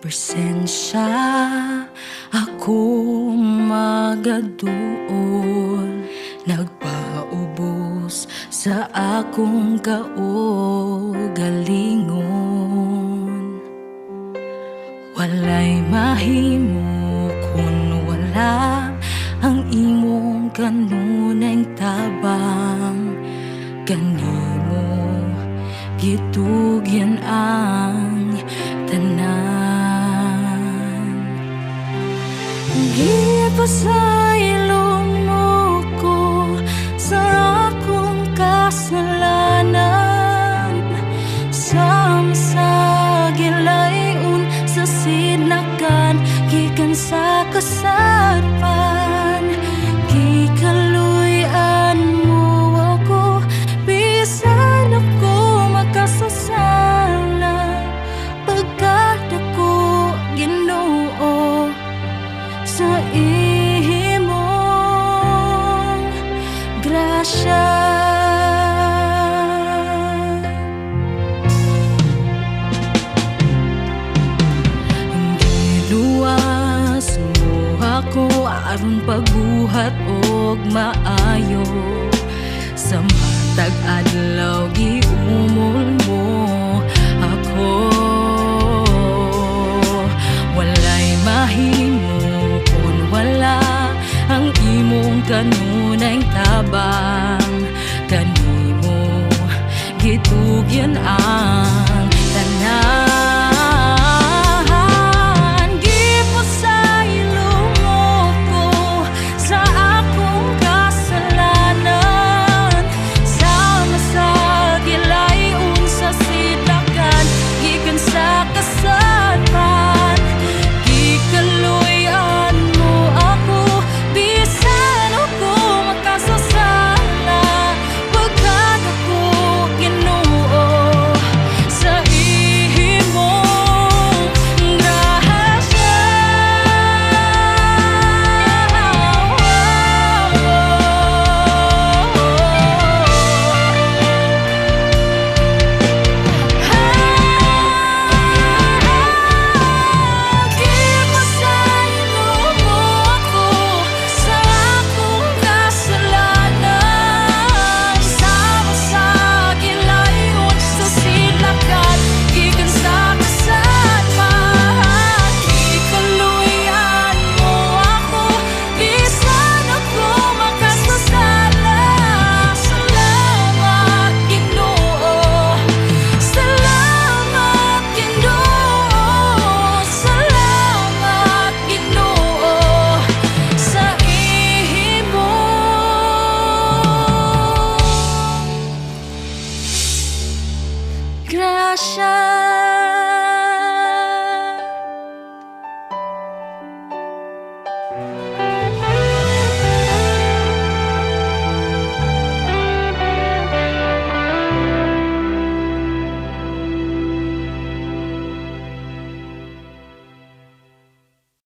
presensya ako magaduol, nagpaubos sa akong kaugalingon. Walay mahimo kung wala ang imong kanunay tabang. Kanimo gitugyan ang tanan. Gipasaylong mo ko sa akong kasalanan, sa gilayon sa sinakan, gikan sa kasarpan. Gikaluyan mo ako, bisan ako makasasala. Pagkat ako Ginoo sa imong grasya. Giluwas mo ako aron pagbuhat og maayo. Sa matag adlaw giumol mo ako. Walay mahimo kung wala ang imong kanunay tabang. Kanimo gitugyan